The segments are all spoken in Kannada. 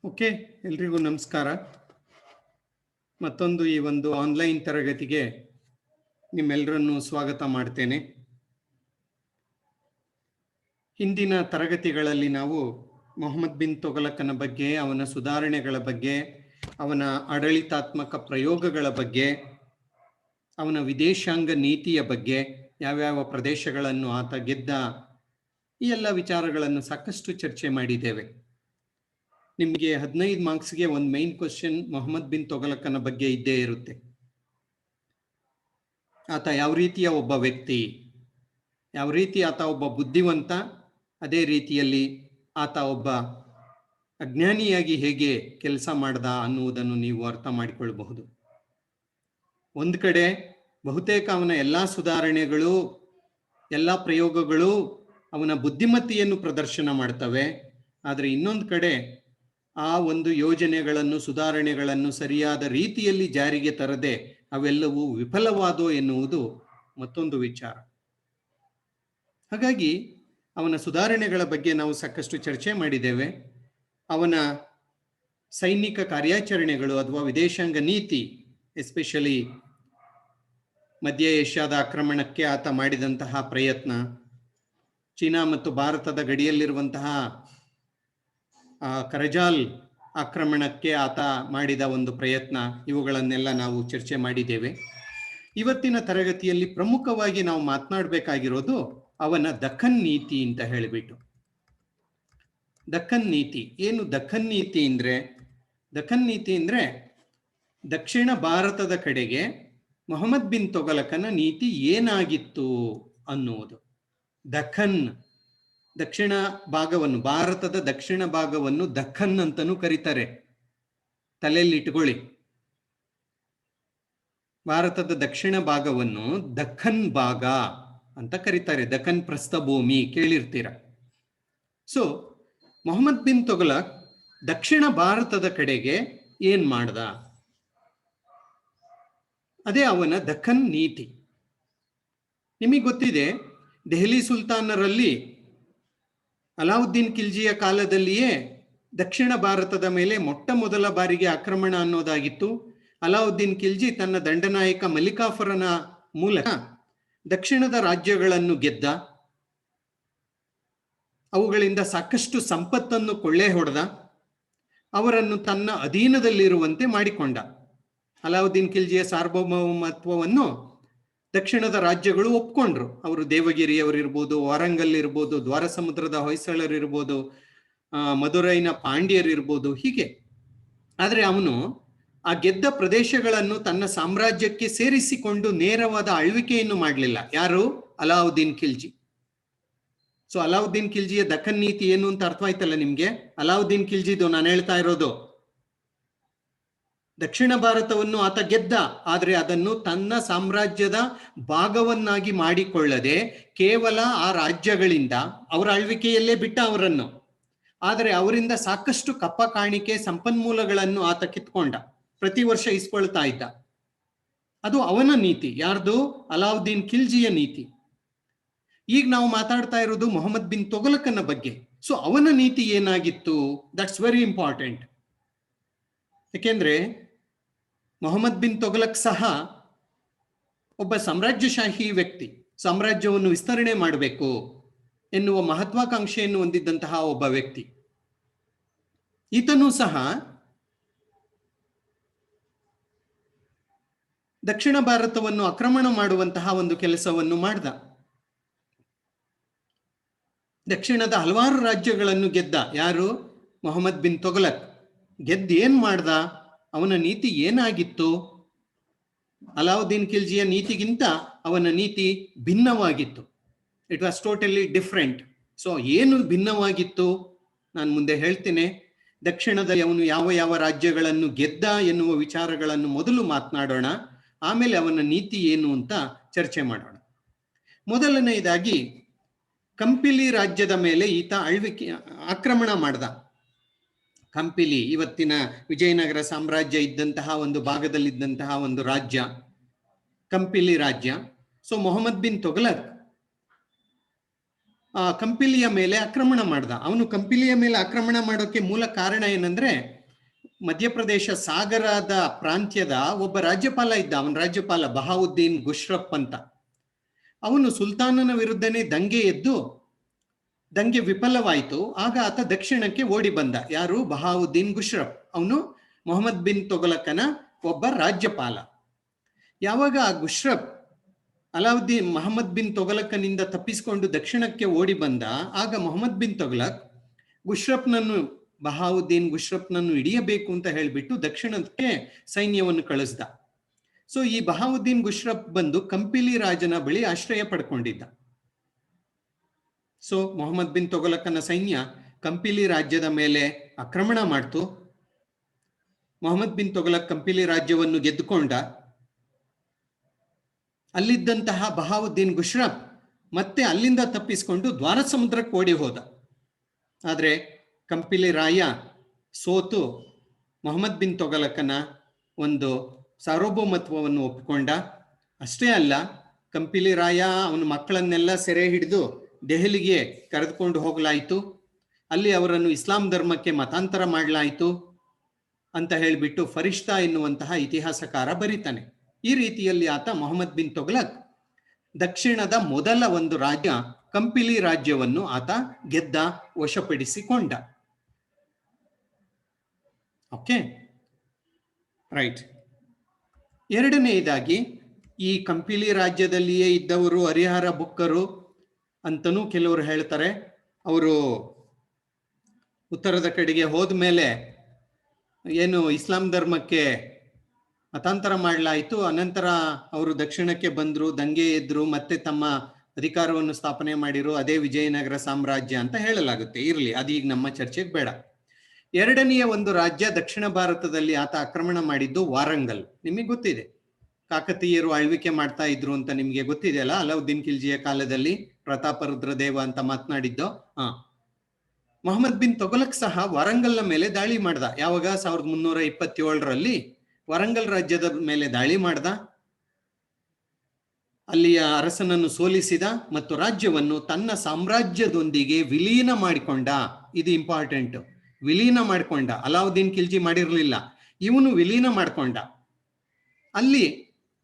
ಓಕೆ, ಎಲ್ರಿಗೂ ನಮಸ್ಕಾರ. ಮತ್ತೊಂದು ಈ ಒಂದು ಆನ್ಲೈನ್ ತರಗತಿಗೆ ನಿಮ್ಮೆಲ್ಲರನ್ನು ಸ್ವಾಗತ ಮಾಡ್ತೇನೆ. ಹಿಂದಿನ ತರಗತಿಗಳಲ್ಲಿ ನಾವು ಮೊಹಮ್ಮದ್ ಬಿನ್ ತುಘಲಕನ ಬಗ್ಗೆ, ಅವನ ಸುಧಾರಣೆಗಳ ಬಗ್ಗೆ, ಅವನ ಆಡಳಿತಾತ್ಮಕ ಪ್ರಯೋಗಗಳ ಬಗ್ಗೆ, ಅವನ ವಿದೇಶಾಂಗ ನೀತಿಯ ಬಗ್ಗೆ, ಯಾವ್ಯಾವ ಪ್ರದೇಶಗಳನ್ನು ಆತ ಗೆದ್ದ, ಈ ಎಲ್ಲ ವಿಚಾರಗಳನ್ನು ಸಾಕಷ್ಟು ಚರ್ಚೆ ಮಾಡಿದ್ದೇವೆ. ನಿಮಗೆ 15 ಮಾರ್ಕ್ಸ್ಗೆ ಒಂದು ಮೈನ್ ಕ್ವಶನ್ ಮೊಹಮ್ಮದ್ ಬಿನ್ ತುಘಲಕನ ಬಗ್ಗೆ ಇದ್ದೇ ಇರುತ್ತೆ. ಆತ ಯಾವ ರೀತಿಯ ಒಬ್ಬ ವ್ಯಕ್ತಿ, ಯಾವ ರೀತಿ ಆತ ಒಬ್ಬ ಬುದ್ಧಿವಂತ, ಅದೇ ರೀತಿಯಲ್ಲಿ ಆತ ಒಬ್ಬ ಅಜ್ಞಾನಿಯಾಗಿ ಹೇಗೆ ಕೆಲಸ ಮಾಡ್ದ ಅನ್ನುವುದನ್ನು ನೀವು ಅರ್ಥ ಮಾಡಿಕೊಳ್ಳಬಹುದು. ಒಂದು ಕಡೆ ಬಹುತೇಕ ಅವನ ಎಲ್ಲ ಸುಧಾರಣೆಗಳು, ಎಲ್ಲ ಪ್ರಯೋಗಗಳು ಅವನ ಬುದ್ಧಿಮತ್ತೆಯನ್ನು ಪ್ರದರ್ಶನ ಮಾಡ್ತವೆ. ಆದರೆ ಇನ್ನೊಂದು ಕಡೆ ಆ ಒಂದು ಯೋಜನೆಗಳನ್ನು, ಸುಧಾರಣೆಗಳನ್ನು ಸರಿಯಾದ ರೀತಿಯಲ್ಲಿ ಜಾರಿಗೆ ತರದೆ ಅವೆಲ್ಲವೂ ವಿಫಲವಾದೋ ಎನ್ನುವುದು ಮತ್ತೊಂದು ವಿಚಾರ. ಹಾಗಾಗಿ ಅವನ ಸುಧಾರಣೆಗಳ ಬಗ್ಗೆ ನಾವು ಸಾಕಷ್ಟು ಚರ್ಚೆ ಮಾಡಿದ್ದೇವೆ. ಅವನ ಸೈನಿಕ ಕಾರ್ಯಾಚರಣೆಗಳು ಅಥವಾ ವಿದೇಶಾಂಗ ನೀತಿ, ಎಸ್ಪೆಷಲಿ ಮಧ್ಯ ಏಷ್ಯಾದ ಆಕ್ರಮಣಕ್ಕೆ ಆತ ಮಾಡಿದಂತಹ ಪ್ರಯತ್ನ, ಚೀನಾ ಮತ್ತು ಭಾರತದ ಗಡಿಯಲ್ಲಿರುವಂತಹ ಕರಜಾಲ್ ಆಕ್ರಮಣಕ್ಕೆ ಆತ ಮಾಡಿದ ಒಂದು ಪ್ರಯತ್ನ, ಇವುಗಳನ್ನೆಲ್ಲ ನಾವು ಚರ್ಚೆ ಮಾಡಿದ್ದೇವೆ. ಇವತ್ತಿನ ತರಗತಿಯಲ್ಲಿ ಪ್ರಮುಖವಾಗಿ ನಾವು ಮಾತನಾಡಬೇಕಾಗಿರೋದು ಅವನ ದಖನ್ ನೀತಿ ಅಂತ ಹೇಳಿಬಿಟ್ಟು. ದಖನ್ ನೀತಿ ಏನು? ದಖನ್ ನೀತಿ ಅಂದರೆ, ದಖನ್ ನೀತಿ ಅಂದರೆ ದಕ್ಷಿಣ ಭಾರತದ ಕಡೆಗೆ ಮೊಹಮ್ಮದ್ ಬಿನ್ ತುಘಲಕನ ನೀತಿ ಏನಾಗಿತ್ತು ಅನ್ನುವುದು. ದಖನ್, ದಕ್ಷಿಣ ಭಾಗವನ್ನು, ಭಾರತದ ದಕ್ಷಿಣ ಭಾಗವನ್ನು ದಖನ್ ಅಂತಲೂ ಕರೀತಾರೆ. ತಲೆಯಲ್ಲಿ ಇಟ್ಕೊಳ್ಳಿ, ಭಾರತದ ದಕ್ಷಿಣ ಭಾಗವನ್ನು ದಖನ್ ಭಾಗ ಅಂತ ಕರೀತಾರೆ. ದಖನ್ ಪ್ರಸ್ಥಭೂಮಿ ಕೇಳಿರ್ತೀರ. ಸೊ ಮೊಹಮ್ಮದ್ ಬಿನ್ ತುಘಲಕ್ ದಕ್ಷಿಣ ಭಾರತದ ಕಡೆಗೆ ಏನ್ ಮಾಡ್ದ, ಅದೇ ಅವನ ದಖನ್ ನೀತಿ. ನಿಮಗೆ ಗೊತ್ತಿದೆ, ದೆಹಲಿ ಸುಲ್ತಾನರಲ್ಲಿ ಅಲಾವುದ್ದೀನ್ ಖಿಲ್ಜಿಯ ಕಾಲದಲ್ಲಿಯೇ ದಕ್ಷಿಣ ಭಾರತದ ಮೇಲೆ ಮೊಟ್ಟ ಮೊದಲ ಬಾರಿಗೆ ಆಕ್ರಮಣ ಅನ್ನೋದಾಗಿತ್ತು. ಅಲಾವುದ್ದೀನ್ ಖಿಲ್ಜಿ ತನ್ನ ದಂಡನಾಯಕ ಮಲಿಕಾಫರನ ಮೂಲಕ ದಕ್ಷಿಣದ ರಾಜ್ಯಗಳನ್ನು ಗೆದ್ದ, ಅವುಗಳಿಂದ ಸಾಕಷ್ಟು ಸಂಪತ್ತನ್ನು ಕೊಳ್ಳೆ ಹೊಡೆದ, ಅವರನ್ನು ತನ್ನ ಅಧೀನದಲ್ಲಿರುವಂತೆ ಮಾಡಿಕೊಂಡ. ಅಲಾವುದ್ದೀನ್ ಖಿಲ್ಜಿಯ ಸಾರ್ವಭೌಮತ್ವವನ್ನು ದಕ್ಷಿಣದ ರಾಜ್ಯಗಳು ಒಪ್ಕೊಂಡ್ರು. ಅವರು ದೇವಗಿರಿಯವರಿರ್ಬೋದು, ವಾರಂಗಲ್ ಇರ್ಬೋದು, ದ್ವಾರ ಸಮುದ್ರದ ಹೊಯ್ಸಳರಿರ್ಬೋದು, ಮಧುರೈನ ಪಾಂಡ್ಯರಿರ್ಬೋದು, ಹೀಗೆ. ಆದರೆ ಅವನು ಆ ಗೆದ್ದ ಪ್ರದೇಶಗಳನ್ನು ತನ್ನ ಸಾಮ್ರಾಜ್ಯಕ್ಕೆ ಸೇರಿಸಿಕೊಂಡು ನೇರವಾದ ಆಳ್ವಿಕೆಯನ್ನು ಮಾಡಲಿಲ್ಲ. ಯಾರು? ಅಲಾವುದ್ದೀನ್ ಖಿಲ್ಜಿ. ಸೊ ಅಲಾವುದ್ದೀನ್ ಖಿಲ್ಜಿಯ ದಖನ್ ನೀತಿ ಏನು ಅಂತ ಅರ್ಥವಾಯ್ತಲ್ಲ ನಿಮ್ಗೆ? ಅಲಾವುದ್ದೀನ್ ಖಿಲ್ಜಿದು ನಾನು ಹೇಳ್ತಾ ಇರೋದು, ದಕ್ಷಿಣ ಭಾರತವನ್ನು ಆತ ಗೆದ್ದ, ಆದರೆ ಅದನ್ನು ತನ್ನ ಸಾಮ್ರಾಜ್ಯದ ಭಾಗವನ್ನಾಗಿ ಮಾಡಿಕೊಳ್ಳದೆ ಕೇವಲ ಆ ರಾಜ್ಯಗಳಿಂದ ಅವರ ಆಳ್ವಿಕೆಯಲ್ಲೇ ಬಿಟ್ಟ ಅವರನ್ನು. ಆದರೆ ಅವರಿಂದ ಸಾಕಷ್ಟು ಕಪ್ಪ ಕಾಣಿಕೆ, ಸಂಪನ್ಮೂಲಗಳನ್ನು ಆತ ಕಿತ್ಕೊಂಡ, ಪ್ರತಿ ವರ್ಷ ಇಸ್ಕೊಳ್ತಾ ಇದ್ದ. ಅದು ಅವನ ನೀತಿ. ಯಾರ್ದು? ಅಲಾವುದ್ದೀನ್ ಖಿಲ್ಜಿಯ ನೀತಿ. ಈಗ ನಾವು ಮಾತಾಡ್ತಾ ಇರೋದು ಮೊಹಮ್ಮದ್ ಬಿನ್ ತುಘಲಕನ ಬಗ್ಗೆ. ಸೊ ಅವನ ನೀತಿ ಏನಾಗಿತ್ತು? That's very important. ಯಾಕೆಂದ್ರೆ ಮೊಹಮ್ಮದ್ ಬಿನ್ ತುಘಲಕ್ ಸಹ ಒಬ್ಬ ಸಾಮ್ರಾಜ್ಯಶಾಹಿ ವ್ಯಕ್ತಿ, ಸಾಮ್ರಾಜ್ಯವನ್ನು ವಿಸ್ತರಣೆ ಮಾಡಬೇಕು ಎನ್ನುವ ಮಹತ್ವಾಕಾಂಕ್ಷೆಯನ್ನು ಹೊಂದಿದ್ದಂತಹ ಒಬ್ಬ ವ್ಯಕ್ತಿ. ಈತನೂ ಸಹ ದಕ್ಷಿಣ ಭಾರತವನ್ನು ಆಕ್ರಮಣ ಮಾಡುವಂತಹ ಒಂದು ಕೆಲಸವನ್ನು ಮಾಡ್ದ. ದಕ್ಷಿಣದ ಹಲವಾರು ರಾಜ್ಯಗಳನ್ನು ಗೆದ್ದ. ಯಾರು? ಮೊಹಮ್ಮದ್ ಬಿನ್ ತುಘಲಕ್. ಗೆದ್ದು ಏನ್ ಮಾಡ್ದ? ಅವನ ನೀತಿ ಏನಾಗಿತ್ತು? ಅಲಾವುದ್ದೀನ್ ಖಿಲ್ಜಿಯ ನೀತಿಗಿಂತ ಅವನ ನೀತಿ ಭಿನ್ನವಾಗಿತ್ತು. It was totally different. So ಏನು ಭಿನ್ನವಾಗಿತ್ತು ನಾನು ಮುಂದೆ ಹೇಳ್ತೇನೆ. ದಕ್ಷಿಣದ ಅವನು ಯಾವ ಯಾವ ರಾಜ್ಯಗಳನ್ನು ಗೆದ್ದ ಎನ್ನುವ ವಿಚಾರಗಳನ್ನು ಮೊದಲು ಮಾತನಾಡೋಣ, ಆಮೇಲೆ ಅವನ ನೀತಿ ಏನು ಅಂತ ಚರ್ಚೆ ಮಾಡೋಣ. ಮೊದಲನೆಯದಾಗಿ ಕಂಪಿಲಿ ರಾಜ್ಯದ ಮೇಲೆ ಈತ ಆಕ್ರಮಣ ಮಾಡ್ದ. ಕಂಪಿಲಿ ಇವತ್ತಿನ ವಿಜಯನಗರ ಸಾಮ್ರಾಜ್ಯ ಇದ್ದಂತಹ ಒಂದು ಭಾಗದಲ್ಲಿದ್ದಂತಹ ಒಂದು ರಾಜ್ಯ, ಕಂಪಿಲಿ ರಾಜ್ಯ. ಸೊ ಮೊಹಮ್ಮದ್ ಬಿನ್ ತುಘಲಕ್ ಕಂಪಿಲಿಯ ಮೇಲೆ ಆಕ್ರಮಣ ಮಾಡ್ದ. ಅವನು ಕಂಪಿಲಿಯ ಮೇಲೆ ಆಕ್ರಮಣ ಮಾಡೋಕೆ ಮೂಲ ಕಾರಣ ಏನಂದ್ರೆ, ಮಧ್ಯಪ್ರದೇಶ ಸಾಗರದ ಪ್ರಾಂತ್ಯದ ಒಬ್ಬ ರಾಜ್ಯಪಾಲ ಇದ್ದ. ಅವನ ರಾಜ್ಯಪಾಲ ಬಹಾವುದ್ದೀನ್ ಗುಶ್ರಫ್ ಅಂತ. ಅವನು ಸುಲ್ತಾನನ ವಿರುದ್ಧನೇ ದಂಗೆ ಎದ್ದು ದಂಗೆ ವಿಫಲವಾಯಿತು. ಆಗ ಆತ ದಕ್ಷಿಣಕ್ಕೆ ಓಡಿ ಬಂದ. ಯಾರು? ಬಹಾವುದ್ದೀನ್ ಗುಶ್ರಫ್. ಅವನು ಮೊಹಮ್ಮದ್ ಬಿನ್ ತೊಗಲಕನ ಒಬ್ಬ ರಾಜ್ಯಪಾಲ. ಯಾವಾಗ ಆ ಗುಶ್ರಫ್ ಅಲಾವುದ್ದೀನ್ ಮೊಹಮ್ಮದ್ ಬಿನ್ ತೊಗಲಕನಿಂದ ತಪ್ಪಿಸಿಕೊಂಡು ದಕ್ಷಿಣಕ್ಕೆ ಓಡಿ ಬಂದ, ಆಗ ಮೊಹಮ್ಮದ್ ಬಿನ್ ತೊಗಲಕ್ ಬಹಾವುದ್ದೀನ್ ಗುಶ್ರಫ್ನನ್ನು ಹಿಡಿಯಬೇಕು ಅಂತ ಹೇಳಿಬಿಟ್ಟು ದಕ್ಷಿಣಕ್ಕೆ ಸೈನ್ಯವನ್ನು ಕಳಿಸ್ದ. ಸೊ ಈ ಬಹಾವುದ್ದೀನ್ ಗುಶ್ರಫ್ ಬಂದು ಕಂಪಿಲಿ ರಾಜನ ಬಳಿ ಆಶ್ರಯ ಪಡ್ಕೊಂಡಿದ್ದ. ಸೊ ಮೊಹಮ್ಮದ್ ಬಿನ್ ತೊಗಲಕನ ಸೈನ್ಯ ಕಂಪಿಲಿ ರಾಜ್ಯದ ಮೇಲೆ ಆಕ್ರಮಣ ಮಾಡ್ತು. ಮೊಹಮ್ಮದ್ ಬಿನ್ ತೊಗಲಕ್ ಕಂಪಿಲಿ ರಾಜ್ಯವನ್ನು ಗೆದ್ದುಕೊಂಡ. ಅಲ್ಲಿದ್ದಂತಹ ಬಹಾವುದ್ದೀನ್ ಗುಶ್ರಫ್ ಮತ್ತೆ ಅಲ್ಲಿಂದ ತಪ್ಪಿಸಿಕೊಂಡು ದ್ವಾರ ಸಮುದ್ರಕ್ಕೆ ಓಡಿ ಹೋದ. ಆದರೆ ಕಂಪಿಲಿ ರಾಯ ಸೋತು ಮೊಹಮ್ಮದ್ ಬಿನ್ ತೊಗಲಕನ ಒಂದು ಸಾರ್ವಭೌಮತ್ವವನ್ನು ಒಪ್ಪಿಕೊಂಡ. ಅಷ್ಟೇ ಅಲ್ಲ, ಕಂಪಿಲಿ ರಾಯ ಅವನ ಮಕ್ಕಳನ್ನೆಲ್ಲ ಸೆರೆ ಹಿಡಿದು ದೆಹಲಿಗೆ ಕರೆದುಕೊಂಡು ಹೋಗಲಾಯಿತು. ಅಲ್ಲಿ ಅವರನ್ನು ಇಸ್ಲಾಂ ಧರ್ಮಕ್ಕೆ ಮತಾಂತರ ಮಾಡಲಾಯಿತು ಅಂತ ಹೇಳಿಬಿಟ್ಟು ಫರಿಷ್ತಾ ಎನ್ನುವಂತಹ ಇತಿಹಾಸಕಾರ ಬರೀತಾನೆ. ಈ ರೀತಿಯಲ್ಲಿ ಆತ ಮೊಹಮ್ಮದ್ ಬಿನ್ ತೊಗಲಕ್ ದಕ್ಷಿಣದ ಮೊದಲ ಒಂದು ರಾಜ್ಯ ಕಂಪಿಲಿ ರಾಜ್ಯವನ್ನು ಆತ ಗೆದ್ದ, ವಶಪಡಿಸಿಕೊಂಡ. Okay, right. ಎರಡನೆಯದಾಗಿ, ಈ ಕಂಪಿಲಿ ರಾಜ್ಯದಲ್ಲಿಯೇ ಇದ್ದವರು ಹರಿಹರ ಬುಕ್ಕರು ಅಂತನೂ ಕೆಲವರು ಹೇಳ್ತಾರೆ. ಅವರು ಉತ್ತರದ ಕಡೆಗೆ ಹೋದ ಮೇಲೆ ಏನು ಇಸ್ಲಾಂ ಧರ್ಮಕ್ಕೆ ಮತಾಂತರ ಮಾಡಲಾಯಿತು. ಅನಂತರ ಅವರು ದಕ್ಷಿಣಕ್ಕೆ ಬಂದರು, ದಂಗೆ ಎದ್ರು, ಮತ್ತೆ ತಮ್ಮ ಅಧಿಕಾರವನ್ನು ಸ್ಥಾಪನೆ ಮಾಡಿರು. ಅದೇ ವಿಜಯನಗರ ಸಾಮ್ರಾಜ್ಯ ಅಂತ ಹೇಳಲಾಗುತ್ತೆ. ಇರಲಿ, ಅದೀಗ ನಮ್ಮ ಚರ್ಚೆಗೆ ಬೇಡ. ಎರಡನೆಯ ಒಂದು ರಾಜ್ಯ ದಕ್ಷಿಣ ಭಾರತದಲ್ಲಿ ಆತ ಆಕ್ರಮಣ ಮಾಡಿದ್ದು ವಾರಂಗಲ್. ನಿಮಗೆ ಗೊತ್ತಿದೆ, ಕಾಕತೀಯರು ಆಳ್ವಿಕೆ ಮಾಡ್ತಾ ಇದ್ರು ಅಂತ ನಿಮ್ಗೆ ಗೊತ್ತಿದೆ ಅಲ್ಲ. ಅಲಾವುದ್ದೀನ್ ಖಿಲ್ಜಿಯ ಕಾಲದಲ್ಲಿ ಪ್ರತಾಪರುದ್ರ ದೇವ ಅಂತ ಮಾತನಾಡಿದ್ದು. ಮೊಹಮ್ಮದ್ ಬಿನ್ ತೊಗಲಕ್ ಸಹ ವಾರಂಗಲ್ನ ಮೇಲೆ ದಾಳಿ ಮಾಡ್ದ. ಯಾವಾಗ? 1327ರಲ್ಲಿ ವಾರಂಗಲ್ ರಾಜ್ಯದ ಮೇಲೆ ದಾಳಿ ಮಾಡ್ದ. ಅಲ್ಲಿಯ ಅರಸನನ್ನು ಸೋಲಿಸಿದ ಮತ್ತು ರಾಜ್ಯವನ್ನು ತನ್ನ ಸಾಮ್ರಾಜ್ಯದೊಂದಿಗೆ ವಿಲೀನ ಮಾಡಿಕೊಂಡ. ಇದು ಇಂಪಾರ್ಟೆಂಟ್. ವಿಲೀನ ಮಾಡಿಕೊಂಡ. ಅಲಾವುದ್ದೀನ್ ಖಿಲ್ಜಿ ಮಾಡಿರಲಿಲ್ಲ, ಇವನು ವಿಲೀನ ಮಾಡಿಕೊಂಡ. ಅಲ್ಲಿ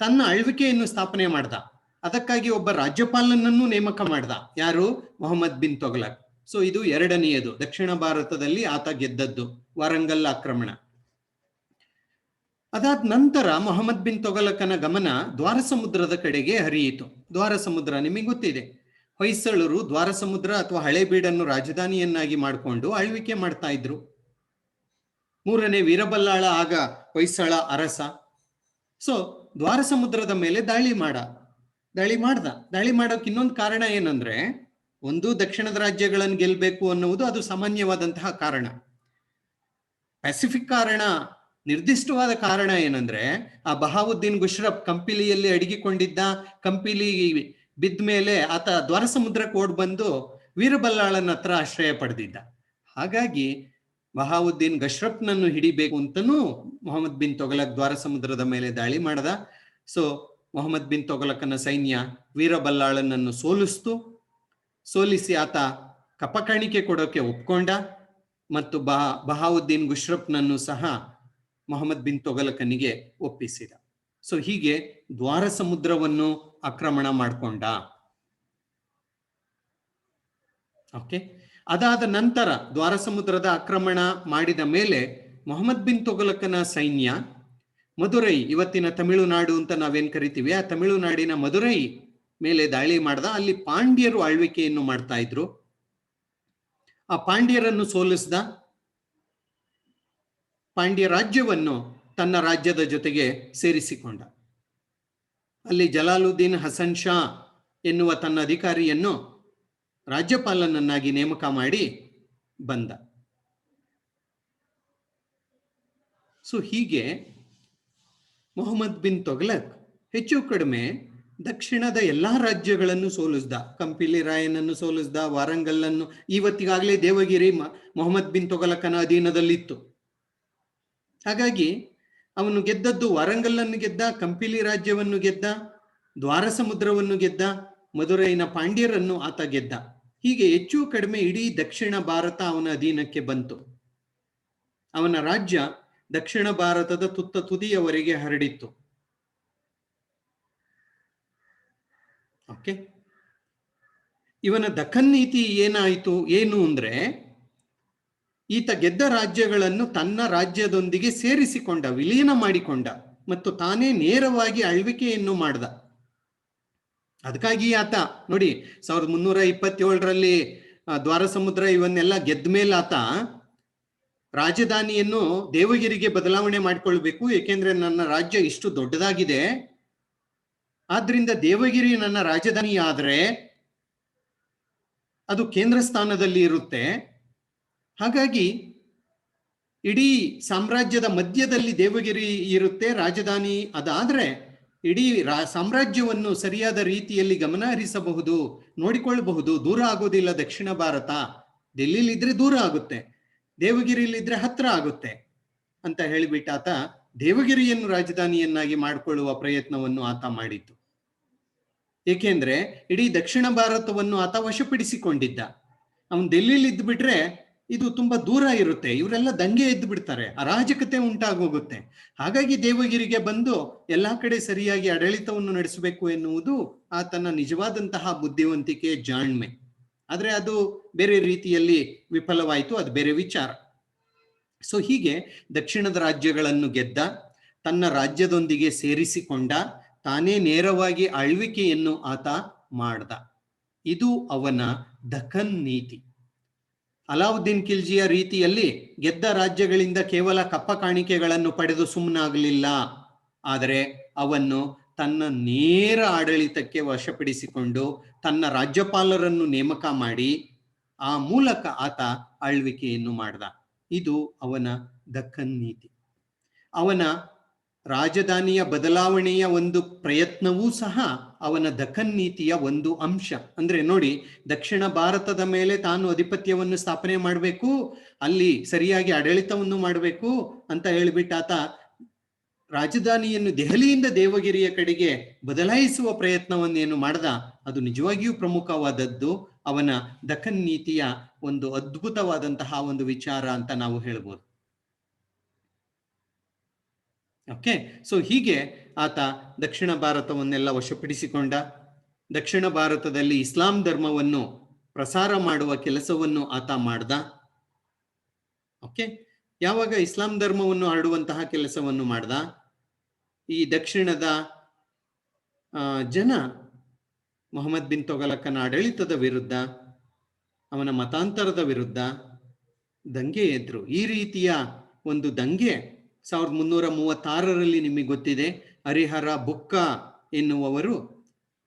ತನ್ನ ಆಳ್ವಿಕೆಯನ್ನು ಸ್ಥಾಪನೆ ಮಾಡ್ದ. ಅದಕ್ಕಾಗಿ ಒಬ್ಬ ರಾಜ್ಯಪಾಲನನ್ನು ನೇಮಕ ಮಾಡ್ದ. ಯಾರು? ಮೊಹಮ್ಮದ್ ಬಿನ್ ತೊಗಲಕ್. ಸೊ ಇದು ಎರಡನೆಯದು, ದಕ್ಷಿಣ ಭಾರತದಲ್ಲಿ ಆತ ಗೆದ್ದದ್ದು, ವಾರಂಗಲ್ ಆಕ್ರಮಣ. ಅದಾದ ನಂತರ ಮೊಹಮ್ಮದ್ ಬಿನ್ ತೊಗಲಕನ ಗಮನ ದ್ವಾರ ಸಮುದ್ರದ ಕಡೆಗೆ ಹರಿಯಿತು. ದ್ವಾರ ಸಮುದ್ರ ನಿಮಗೆ ಗೊತ್ತಿದೆ. ಹೊಯ್ಸಳರು ದ್ವಾರ ಸಮುದ್ರ ಅಥವಾ ಹಳೇಬೀಡನ್ನು ರಾಜಧಾನಿಯನ್ನಾಗಿ ಮಾಡಿಕೊಂಡು ಆಳ್ವಿಕೆ ಮಾಡ್ತಾ ಇದ್ರು. 3ನೇ ವೀರಬಲ್ಲಾಳ ಆಗ ಹೊಯ್ಸಳ ಅರಸ. ಸೊ ದ್ವಾರ ಸಮುದ್ರದ ಮೇಲೆ ದಾಳಿ ಮಾಡ್ದ. ದಾಳಿ ಮಾಡೋಕೆ ಇನ್ನೊಂದು ಕಾರಣ ಏನಂದ್ರೆ, ಒಂದು, ದಕ್ಷಿಣದ ರಾಜ್ಯಗಳನ್ನು ಗೆಲ್ಲಬೇಕು ಅನ್ನುವುದು ಅದು ಸಾಮಾನ್ಯವಾದಂತಹ ಕಾರಣ. ಪೆಸಿಫಿಕ್ ಕಾರಣ, ನಿರ್ದಿಷ್ಟವಾದ ಕಾರಣ ಏನಂದ್ರೆ, ಆ ಬಹಾವುದ್ದೀನ್ ಗುಶ್ರಫ್ ಕಂಪಿಲಿಯಲ್ಲಿ ಅಡಗಿಕೊಂಡಿದ್ದ. ಕಂಪಿಲಿ ಬಿದ್ದ ಮೇಲೆ ಆತ ದ್ವಾರ ಸಮುದ್ರಕ್ಕೆ ಓಡ್ ಬಂದು ವೀರಬಲ್ಲಾಳನ ಹತ್ರ ಆಶ್ರಯ ಪಡೆದಿದ್ದ. ಹಾಗಾಗಿ ಬಹಾವುದ್ದೀನ್ ಗಶ್ರಫ್ನನ್ನು ಹಿಡಿಬೇಕು ಅಂತನೂ ಮೊಹಮ್ಮದ್ ಬಿನ್ ತೊಗಲಕ್ ದ್ವಾರ ಸಮುದ್ರದ ಮೇಲೆ ದಾಳಿ ಮಾಡದ. ಸೊ ಮೊಹಮ್ಮದ್ ಬಿನ್ ತೊಗಲಕನ ಸೈನ್ಯ ವೀರಬಲ್ಲಾಳನನ್ನು ಸೋಲಿಸಿ ಆತ ಕಪಕಾಣಿಕೆ ಕೊಡೋಕೆ ಒಪ್ಕೊಂಡ ಮತ್ತು ಬಹಾವುದ್ದೀನ್ ಗುಶ್ರಫ್ನನ್ನು ಸಹ ಮೊಹಮ್ಮದ್ ಬಿನ್ ತೊಗಲಕನಿಗೆ ಒಪ್ಪಿಸಿದ. ಸೊ ಹೀಗೆ ದ್ವಾರ ಸಮುದ್ರವನ್ನು ಆಕ್ರಮಣ ಮಾಡಿಕೊಂಡ. ಓಕೆ, ಅದಾದ ನಂತರ ದ್ವಾರ ಸಮುದ್ರದ ಆಕ್ರಮಣ ಮಾಡಿದ ಮೇಲೆ ಮೊಹಮ್ಮದ್ ಬಿನ್ ತೊಗಲಕನ ಸೈನ್ಯ ಮದುರೈ, ಇವತ್ತಿನ ತಮಿಳುನಾಡು ಅಂತ ನಾವೇನ್ ಕರಿತೀವಿ, ಆ ತಮಿಳುನಾಡಿನ ಮದುರೈ ಮೇಲೆ ದಾಳಿ ಮಾಡ್ದ. ಅಲ್ಲಿ ಪಾಂಡ್ಯರು ಆಳ್ವಿಕೆಯನ್ನು ಮಾಡ್ತಾ ಇದ್ರು. ಆ ಪಾಂಡ್ಯರನ್ನು ಸೋಲಿಸಿದ. ಪಾಂಡ್ಯ ರಾಜ್ಯವನ್ನು ತನ್ನ ರಾಜ್ಯದ ಜೊತೆಗೆ ಸೇರಿಸಿಕೊಂಡ. ಅಲ್ಲಿ ಜಲಾಲುದ್ದೀನ್ ಹಸನ್ ಶಾ ಎನ್ನುವ ತನ್ನ ಅಧಿಕಾರಿಯನ್ನು ರಾಜ್ಯಪಾಲನನ್ನಾಗಿ ನೇಮಕ ಮಾಡಿ ಬಂದ. ಸೊ ಹೀಗೆ ಮೊಹಮ್ಮದ್ ಬಿನ್ ತೊಗಲಕ್ ಹೆಚ್ಚು ಕಡಿಮೆ ದಕ್ಷಿಣದ ಎಲ್ಲಾ ರಾಜ್ಯಗಳನ್ನು ಸೋಲಿಸ್ದ. ಕಂಪಿಲಿ ರಾಯನನ್ನು ಸೋಲಿಸ್ದ, ವಾರಂಗಲ್ಲನ್ನು. ಇವತ್ತಿಗಾಗಲೇ ದೇವಗಿರಿ ಮೊಹಮ್ಮದ್ ಬಿನ್ ತೊಗಲಕನ ಅಧೀನದಲ್ಲಿತ್ತು. ಹಾಗಾಗಿ ಅವನು ಗೆದ್ದದ್ದು ವಾರಂಗಲ್ಲನ್ನು ಗೆದ್ದ, ಕಂಪಿಲಿ ರಾಜ್ಯವನ್ನು ಗೆದ್ದ, ದ್ವಾರ ಸಮುದ್ರವನ್ನು ಗೆದ್ದ, ಮದುರೈನ ಪಾಂಡ್ಯರನ್ನು ಆತ ಗೆದ್ದ. ಹೀಗೆ ಹೆಚ್ಚು ಕಡಿಮೆ ಇಡೀ ದಕ್ಷಿಣ ಭಾರತ ಅವನ ಅಧೀನಕ್ಕೆ ಬಂತು. ಅವನ ರಾಜ್ಯ ದಕ್ಷಿಣ ಭಾರತದ ತುತ್ತ ತುದಿಯವರೆಗೆ ಹರಡಿತ್ತು. ಓಕೆ, ಇವನ ದಖನ್ ನೀತಿ ಏನು ಅಂದ್ರೆ, ಈತ ಗೆದ್ದ ರಾಜ್ಯಗಳನ್ನು ತನ್ನ ರಾಜ್ಯದೊಂದಿಗೆ ಸೇರಿಸಿಕೊಂಡ, ವಿಲೀನ ಮಾಡಿಕೊಂಡ ಮತ್ತು ತಾನೇ ನೇರವಾಗಿ ಆಳ್ವಿಕೆಯನ್ನು ಮಾಡ್ದ. ಅದಕ್ಕಾಗಿ ಆತ ನೋಡಿ 1327ರಲ್ಲಿ ದ್ವಾರ ಸಮುದ್ರ ಇವನ್ನೆಲ್ಲ ಗೆದ್ದ ಮೇಲೆ ಆತ ರಾಜಧಾನಿಯನ್ನು ದೇವಗಿರಿಗೆ ಬದಲಾವಣೆ ಮಾಡಿಕೊಳ್ಬೇಕು. ಏಕೆಂದ್ರೆ ನನ್ನ ರಾಜ್ಯ ಇಷ್ಟು ದೊಡ್ಡದಾಗಿದೆ, ಆದ್ರಿಂದ ದೇವಗಿರಿ ನನ್ನ ರಾಜಧಾನಿ ಆದ್ರೆ ಅದು ಕೇಂದ್ರ ಸ್ಥಾನದಲ್ಲಿ ಇರುತ್ತೆ. ಹಾಗಾಗಿ ಇಡೀ ಸಾಮ್ರಾಜ್ಯದ ಮಧ್ಯದಲ್ಲಿ ದೇವಗಿರಿ ಇರುತ್ತೆ, ರಾಜಧಾನಿ ಅದಾದ್ರೆ ಇಡೀ ಸಾಮ್ರಾಜ್ಯವನ್ನು ಸರಿಯಾದ ರೀತಿಯಲ್ಲಿ ಗಮನ ಹರಿಸಬಹುದು, ನೋಡಿಕೊಳ್ಳಬಹುದು. ದೂರ ಆಗೋದಿಲ್ಲ ದಕ್ಷಿಣ ಭಾರತ. ಡೆಲ್ಲಿಲಿದ್ರೆ ದೂರ ಆಗುತ್ತೆ, ದೇವಗಿರಿಲಿದ್ರೆ ಹತ್ರ ಆಗುತ್ತೆ ಅಂತ ಹೇಳಿಬಿಟ್ಟು ಆತ ದೇವಗಿರಿಯನ್ನು ರಾಜಧಾನಿಯನ್ನಾಗಿ ಮಾಡಿಕೊಳ್ಳುವ ಪ್ರಯತ್ನವನ್ನು ಆತ ಮಾಡಿದ್ದು. ಏಕೆಂದ್ರೆ ಇಡೀ ದಕ್ಷಿಣ ಭಾರತವನ್ನು ಆತ ವಶಪಡಿಸಿಕೊಂಡಿದ್ದ. ಅವನು ಡೆಲ್ಲಿಲಿ ಇದ್ದು ಬಿಟ್ರೆ ಇದು ತುಂಬಾ ದೂರ ಇರುತ್ತೆ, ಇವರೆಲ್ಲ ದಂಗೆ ಎದ್ದು ಬಿಡ್ತಾರೆ, ಅರಾಜಕತೆ ಉಂಟಾಗೋಗುತ್ತೆ. ಹಾಗಾಗಿ ದೇವಗಿರಿಗೆ ಬಂದು ಎಲ್ಲಾ ಕಡೆ ಸರಿಯಾಗಿ ಆಡಳಿತವನ್ನು ನಡೆಸಬೇಕು ಎನ್ನುವುದು ಆತನ ನಿಜವಾದಂತಹ ಬುದ್ಧಿವಂತಿಕೆ, ಜಾಣ್ಮೆ. ಆದ್ರೆ ಅದು ಬೇರೆ ರೀತಿಯಲ್ಲಿ ವಿಫಲವಾಯಿತು, ಅದು ಬೇರೆ ವಿಚಾರ. ಸೊ ಹೀಗೆ ದಕ್ಷಿಣದ ರಾಜ್ಯಗಳನ್ನು ಗೆದ್ದ, ತನ್ನ ರಾಜ್ಯದೊಂದಿಗೆ ಸೇರಿಸಿಕೊಂಡ, ತಾನೇ ನೇರವಾಗಿ ಆಳ್ವಿಕೆಯನ್ನು ಆತ ಮಾಡ್ದ. ಇದು ಅವನ ದಖನ್ ನೀತಿ. ಅಲಾವುದ್ದೀನ್ ಖಿಲ್ಜಿಯ ರೀತಿಯಲ್ಲಿ ಗೆದ್ದ ರಾಜ್ಯಗಳಿಂದ ಕೇವಲ ಕಪ್ಪ ಕಾಣಿಕೆಗಳನ್ನು ಪಡೆದು ಸುಮ್ಮನಾಗಲಿಲ್ಲ, ಆದರೆ ಅವನ್ನು ತನ್ನ ನೇರ ಆಡಳಿತಕ್ಕೆ ವಶಪಡಿಸಿಕೊಂಡು ತನ್ನ ರಾಜ್ಯಪಾಲರನ್ನು ನೇಮಕ ಮಾಡಿ ಆ ಮೂಲಕ ಆತ ಆಳ್ವಿಕೆಯನ್ನು ಮಾಡ್ದ. ಇದು ಅವನ ದಖನ್ ನೀತಿ. ಅವನ ರಾಜಧಾನಿಯ ಬದಲಾವಣೆಯ ಒಂದು ಪ್ರಯತ್ನವೂ ಸಹ ಅವನ ದಖನ್ ನೀತಿಯ ಒಂದು ಅಂಶ. ಅಂದ್ರೆ ನೋಡಿ, ದಕ್ಷಿಣ ಭಾರತದ ಮೇಲೆ ತಾನು ಅಧಿಪತ್ಯವನ್ನು ಸ್ಥಾಪನೆ ಮಾಡಬೇಕು, ಅಲ್ಲಿ ಸರಿಯಾಗಿ ಆಡಳಿತವನ್ನು ಮಾಡಬೇಕು ಅಂತ ಹೇಳಿಬಿಟ್ಟು ಆತ ರಾಜಧಾನಿಯನ್ನು ದೆಹಲಿಯಿಂದ ದೇವಗಿರಿಯ ಕಡೆಗೆ ಬದಲಾಯಿಸುವ ಪ್ರಯತ್ನವನ್ನೇನು ಮಾಡ್ದ, ಅದು ನಿಜವಾಗಿಯೂ ಪ್ರಮುಖವಾದದ್ದು. ಅವನ ದಖನ್ ನೀತಿಯ ಒಂದು ಅದ್ಭುತವಾದಂತಹ ಒಂದು ವಿಚಾರ ಅಂತ ನಾವು ಹೇಳ್ಬೋದು. ಓಕೆ, ಸೊ ಹೀಗೆ ಆತ ದಕ್ಷಿಣ ಭಾರತವನ್ನೆಲ್ಲ ವಶಪಡಿಸಿಕೊಂಡ. ದಕ್ಷಿಣ ಭಾರತದಲ್ಲಿ ಇಸ್ಲಾಂ ಧರ್ಮವನ್ನು ಪ್ರಸಾರ ಮಾಡುವ ಕೆಲಸವನ್ನು ಆತ ಮಾಡ್ದ. ಓಕೆ, ಯಾವಾಗ ಇಸ್ಲಾಂ ಧರ್ಮವನ್ನು ಹರಡುವಂತಹ ಕೆಲಸವನ್ನು ಮಾಡ್ದ, ಈ ದಕ್ಷಿಣದ ಜನ ಮೊಹಮ್ಮದ್ ಬಿನ್ ತೊಗಲಕನ ಆಡಳಿತದ ವಿರುದ್ಧ, ಅವನ ಮತಾಂತರದ ವಿರುದ್ಧ ದಂಗೆ ಎದ್ರು. ಈ ರೀತಿಯ ಒಂದು ದಂಗೆ 1336ರಲ್ಲಿ ನಿಮಗೆ ಗೊತ್ತಿದೆ, ಹರಿಹರ ಬುಕ್ಕ ಎನ್ನುವವರು